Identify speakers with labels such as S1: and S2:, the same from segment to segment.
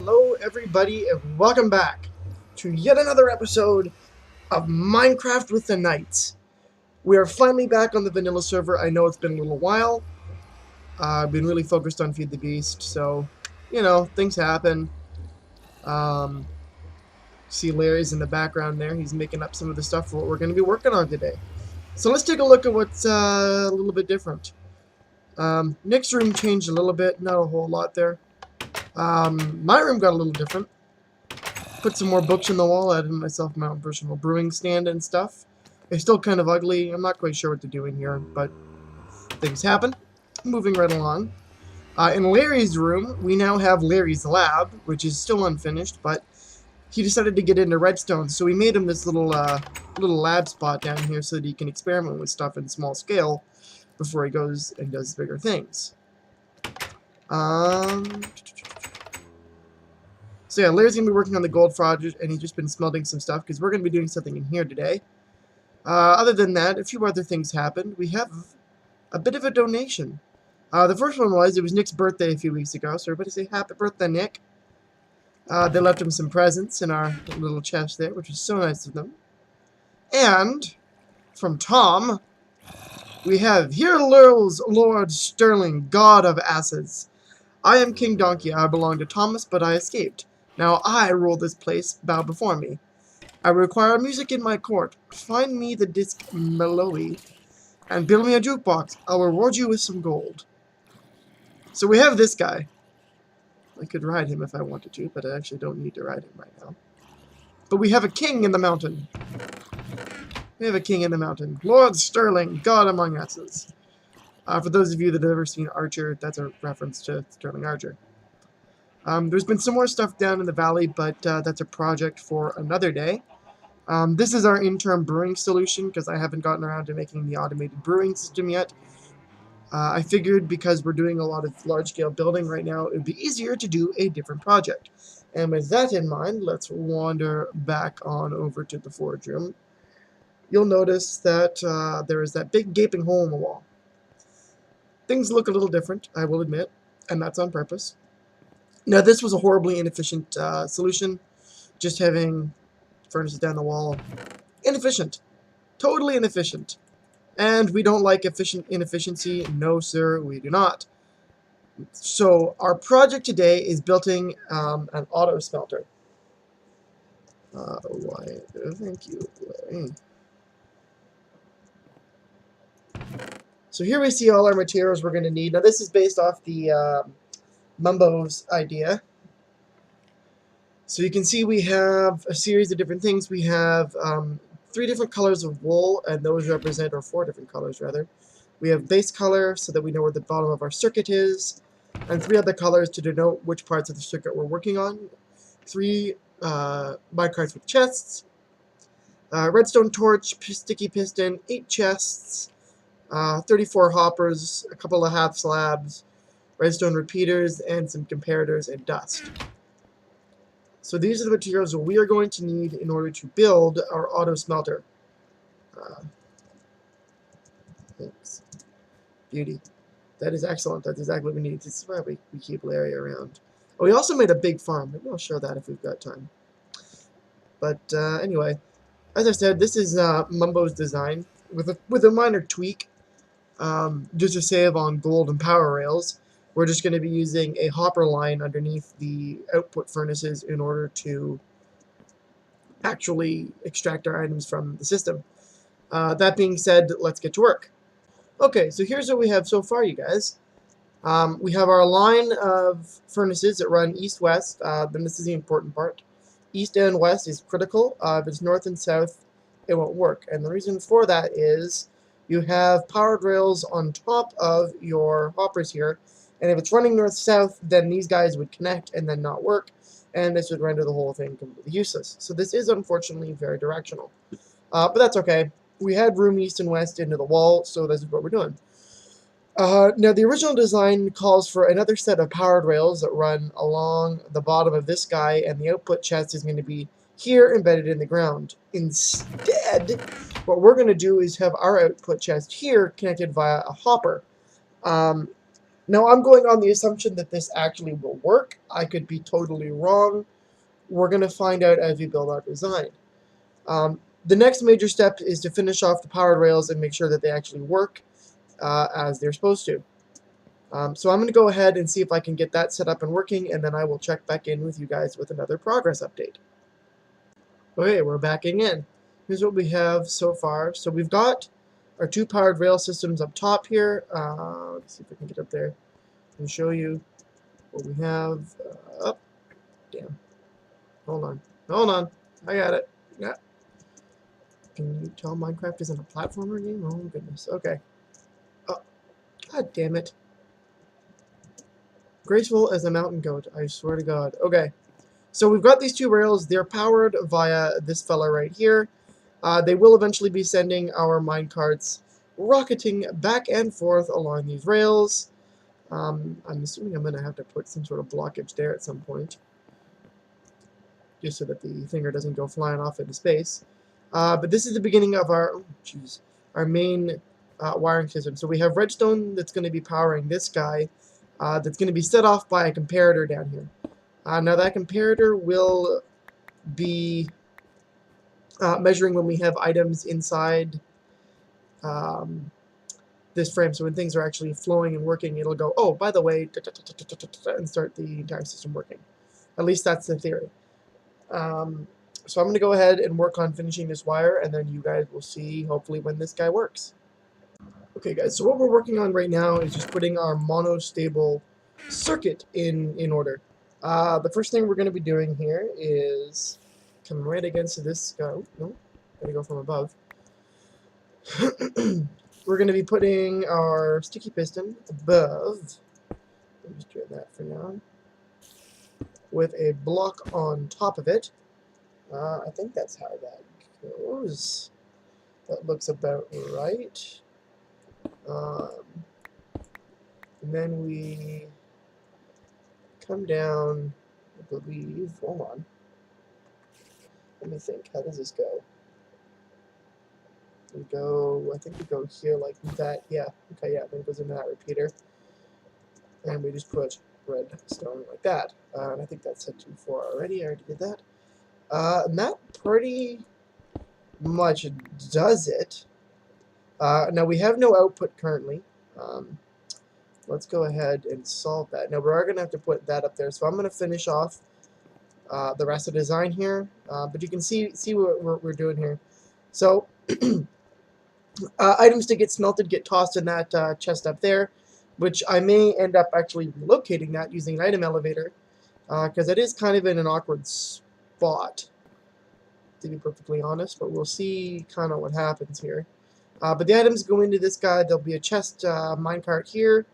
S1: Hello, everybody, and welcome back to yet another episode of Minecraft with the Knights. We are finally back on the vanilla server. I know it's been a little while. I've been really focused on Feed the Beast, so, things happen. Um, see Larry's in the background there. He's making up some of the stuff for what we're going to be working on today. So let's take a look at what's a little bit different. Nick's room changed a little bit, not a whole lot there. My room got a little different. Put some more books on the wall, added myself my own personal brewing stand and stuff. It's still kind of ugly. I'm not quite sure what to do in here, but things happen. Moving right along. In Larry's room, we now have Larry's lab, which is still unfinished, but he decided to get into redstone, so we made him this little lab spot down here so that he can experiment with stuff in small scale before he goes and does bigger things. So yeah, Larry's going to be working on the gold project, and he's just been smelting some stuff, because we're going to be doing something in here today. Other than that, a few other things happened. We have a bit of a donation. The first one was, it was Nick's birthday a few weeks ago, so everybody say happy birthday, Nick. They left him some presents in our little chest there, which was so nice of them. And, from Tom, we have, "Here lurls Lord Sterling, god of asses. I am King Donkey. I belong to Thomas, but I escaped. Now I rule this place. Bow before me. I require music in my court. Find me the disc Meloe, and build me a jukebox. I'll reward you with some gold." So we have this guy. I could ride him if I wanted to, but I actually don't need to ride him right now. But we have a king in the mountain. We have a king in the mountain. Lord Sterling, god among asses. For those of you that have ever seen Archer, that's a reference to Sterling Archer. There's been some more stuff down in the valley, but that's a project for another day. This is our interim brewing solution, because I haven't gotten around to making the automated brewing system yet. I figured because we're doing a lot of large-scale building right now, it would be easier to do a different project. And with that in mind, let's wander back on over to the forge room. You'll notice that there is that big gaping hole in the wall. Things look a little different, I will admit, and that's on purpose. Now, this was a horribly inefficient solution. Just having furnaces down the wall. Inefficient. Totally inefficient. And we don't like inefficiency. No, sir, we do not. So, our project today is building an auto smelter. Thank you, Larry. So here we see all our materials we're going to need. Now, this is based off the Mumbo's idea. So you can see we have a series of different things. We have 3 different colors of wool, and those represent, or 4 different colors rather. We have base color, so that we know where the bottom of our circuit is, and 3 other colors to denote which parts of the circuit we're working on. 3 minecarts with chests, redstone torch, sticky piston, 8 chests, 34 hoppers, a couple of half slabs, redstone repeaters, and some comparators and dust. So these are the materials that we are going to need in order to build our auto smelter. Thanks. Beauty. That is excellent. That's exactly what we need. This is why we keep Larry around. Oh, we also made a big farm. Maybe I'll show that if we've got time. But anyway, as I said, this is Mumbo's design with a minor tweak, just to save on gold and power rails. We're just going to be using a hopper line underneath the output furnaces in order to actually extract our items from the system. That being said, let's get to work. Okay, so here's what we have so far, you guys. We have our line of furnaces that run east-west. Then this is the important part. East and west is critical. If it's north and south, it won't work. And the reason for that is you have powered rails on top of your hoppers here. And if it's running north-south, then these guys would connect and then not work, and this would render the whole thing completely useless. So this is unfortunately very directional. But that's okay. We had room east and west into the wall, so this is what we're doing. Now, the original design calls for another set of powered rails that run along the bottom of this guy, and the output chest is going to be here embedded in the ground. Instead, what we're going to do is have our output chest here connected via a hopper. Now, I'm going on the assumption that this actually will work. I could be totally wrong. We're going to find out as we build our design. The next major step is to finish off the powered rails and make sure that they actually work as they're supposed to. So I'm going to go ahead and see if I can get that set up and working, and then I will check back in with you guys with another progress update. Okay, we're backing in. Here's what we have so far. So we've got our 2 powered rail systems up top here. Let's see if I can get up there and show you what we have. Up. Damn. Hold on. Hold on. I got it. Yeah. Can you tell Minecraft isn't a platformer game? Oh, goodness. Okay. Oh, God damn it. Graceful as a mountain goat. I swear to God. Okay. So we've got these 2 rails. They're powered via this fella right here. They will eventually be sending our minecarts rocketing back and forth along these rails. I'm assuming I'm going to have to put some sort of blockage there at some point, just so that the finger doesn't go flying off into space. But this is the beginning of our, our main wiring system. So we have redstone that's going to be powering this guy, that's going to be set off by a comparator down here. Now that comparator will be measuring when we have items inside this frame. So when things are actually flowing and working, it'll go, oh, by the way, and start the entire system working. At least that's the theory. So I'm going to go ahead and work on finishing this wire, and then you guys will see, hopefully, when this guy works. Okay, guys, so what we're working on right now is just putting our monostable circuit in order. The first thing we're going to be doing here is come right against this guy. Oh, no, gotta go from above. We're going to be putting our sticky piston above. Let me just do that for now. With a block on top of it. I think that's how that goes. That looks about right. And then we come down, I believe. Hold on. Let me think. How does this go? We go, I think we go here like that. Yeah. Okay, yeah. Then it goes into that repeater. And we just put redstone like that. And I think that's set to 4 already. I already did that. And that pretty much does it. Now we have no output currently. Let's go ahead and solve that. Now we are going to have to put that up there. So I'm going to finish off the rest of the design here. But you can see what we're doing here. So items to get smelted get tossed in that chest up there, which I may end up actually relocating that using an item elevator, because it is kind of in an awkward spot, to be perfectly honest, but we'll see kind of what happens here. But the items go into this guy. There'll be a chest minecart here.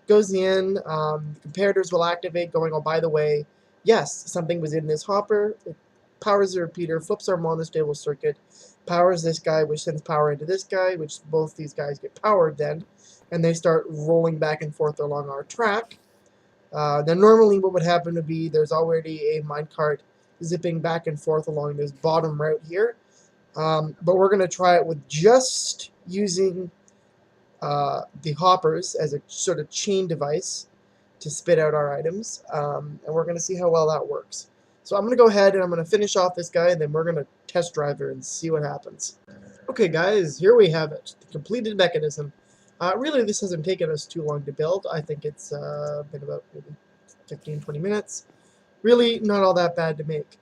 S1: Goes in. The comparators will activate, going, oh, by the way, yes, something was in this hopper. It powers the repeater, flips our monostable circuit, powers this guy, which sends power into this guy, which both these guys get powered then, and they start rolling back and forth along our track. Then normally what would happen would be there's already a minecart zipping back and forth along this bottom route here. But we're going to try it with just using the hoppers as a sort of chain device to spit out our items. And we're going to see how well that works. So I'm going to go ahead and I'm going to finish off this guy, and then we're going to test drive her and see what happens. Okay, guys, here we have it. The completed mechanism. Really, this hasn't taken us too long to build. I think it's been about maybe 15-20 minutes. Really, not all that bad to make.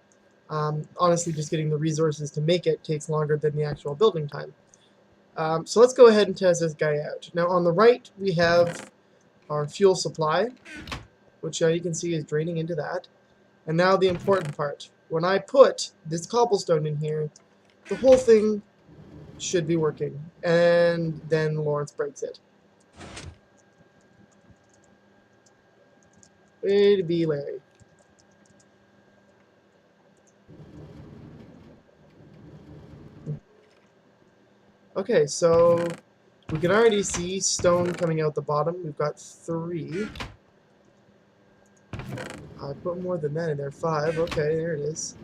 S1: Honestly, just getting the resources to make it takes longer than the actual building time. So let's go ahead and test this guy out. Now, on the right, we have our fuel supply, which you can see is draining into that. And now the important part. When I put this cobblestone in here, the whole thing should be working. And then Lawrence breaks it. Way to be Larry. Okay, so we can already see stone coming out the bottom. We've got 3. I put more than that in there. 5. Okay, there it is.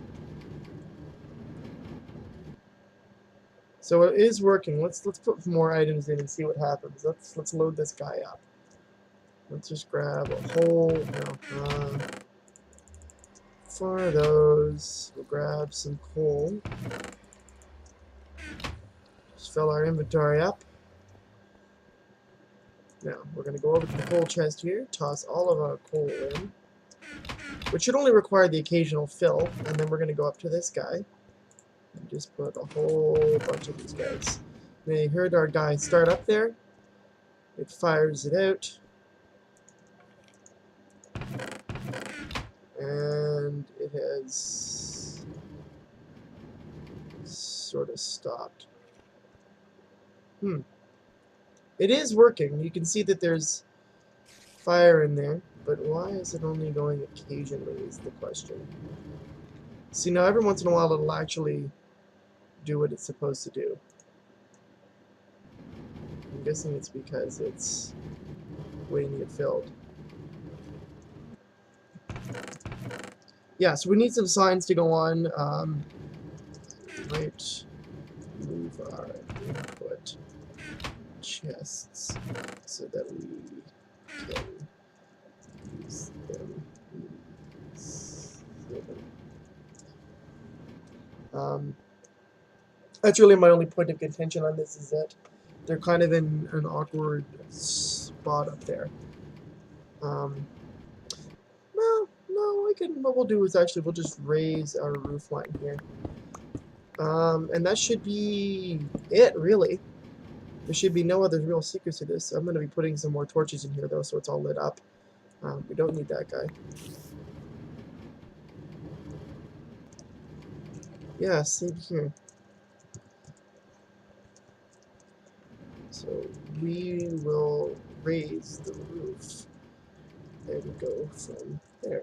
S1: So it is working. Let's put more items in and see what happens. Let's load this guy up. Let's just grab a whole, for those, we'll grab some coal. Just fill our inventory up. Now, we're going to go over to the coal chest here, toss all of our coal in, which should only require the occasional fill, and then we're going to go up to this guy and just put a whole bunch of these guys. Now, you heard our guy start up there. It fires it out. And it has sort of stopped. It is working. You can see that there's fire in there, but why is it only going occasionally is the question. See, now every once in a while it'll actually do what it's supposed to do. I'm guessing it's because it's waiting to get filled. Yeah, so we need some signs to go on. Might move our input chests so that we can use them. That's really my only point of contention on this, is that they're kind of in an awkward spot up there. What we'll do is actually we'll just raise our roof line here. And that should be it, really. There should be no other real secrets to this. I'm going to be putting some more torches in here, though, so it's all lit up. We don't need that guy. Yeah, same here. So we will raise the roof and go from there.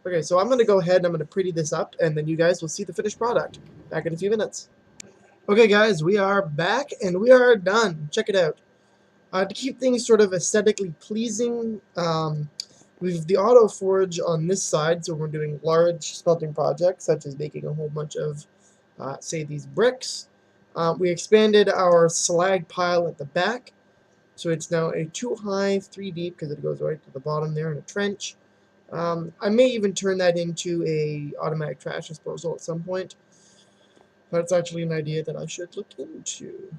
S1: Okay, so I'm going to go ahead and I'm going to pretty this up, and then you guys will see the finished product. Back in a few minutes. Okay, guys, we are back, and we are done. Check it out. To keep things sort of aesthetically pleasing, we've the auto forge on this side, so we're doing large smelting projects, such as making a whole bunch of, say, these bricks. We expanded our slag pile at the back, so it's now a 2 high, 3 deep, because it goes right to the bottom there in a trench. I may even turn that into a automatic trash disposal at some point. That's actually an idea that I should look into.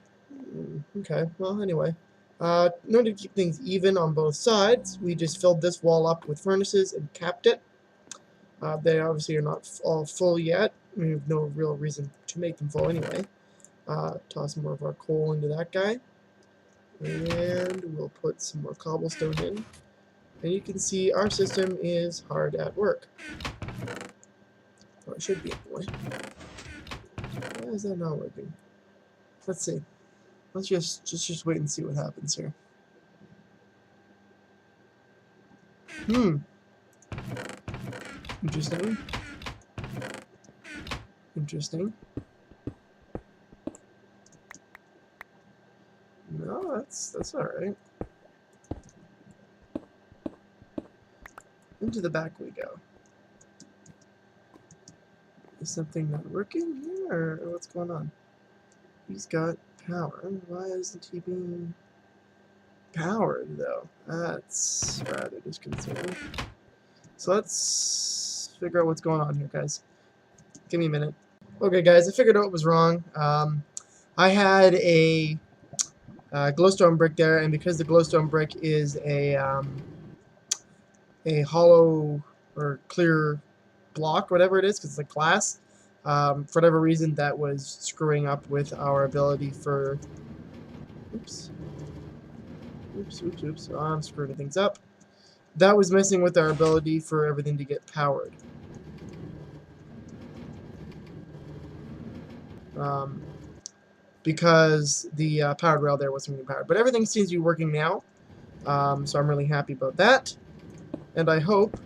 S1: Okay, well, anyway. In order to keep things even on both sides, we just filled this wall up with furnaces and capped it. They obviously are not all full yet. We have no real reason to make them full anyway. Toss more of our coal into that guy. And we'll put some more cobblestone in. And you can see our system is hard at work. Or it should be anyway. Why is that not working? Let's see. Let's just wait and see what happens here. Interesting. Interesting. No, that's all right. Into the back we go. Is something not working here, or what's going on? He's got power. Why isn't he being powered, though? That's rather disconcerting. So let's figure out what's going on here, guys. Give me a minute. Okay, guys, I figured out what was wrong. I had a glowstone brick there, and because the glowstone brick is a hollow or clear block, whatever it is, because it's like glass, for whatever reason that was screwing up with our ability for oops, oh, I'm screwing things up. That was messing with our ability for everything to get powered. Because the powered rail there wasn't being powered. But everything seems to be working now, so I'm really happy about that. And I hope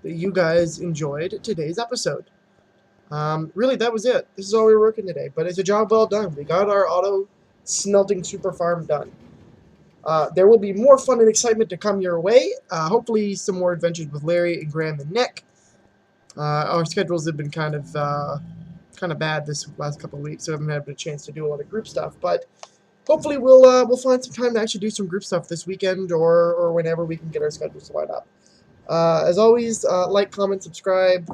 S1: that you guys enjoyed today's episode. Really, that was it. This is all we were working today, but it's a job well done. We got our auto smelting super farm done. There will be more fun and excitement to come your way. Hopefully some more adventures with Larry and Graham and Nick. Our schedules have been kind of bad this last couple of weeks, so I haven't had a chance to do a lot of group stuff, but hopefully we'll find some time to actually do some group stuff this weekend or whenever we can get our schedules lined up. As always, like, comment, subscribe.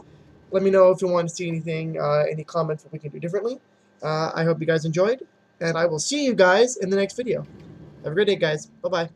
S1: Let me know if you want to see anything, any comments that we can do differently. I hope you guys enjoyed, and I will see you guys in the next video. Have a great day, guys. Bye-bye.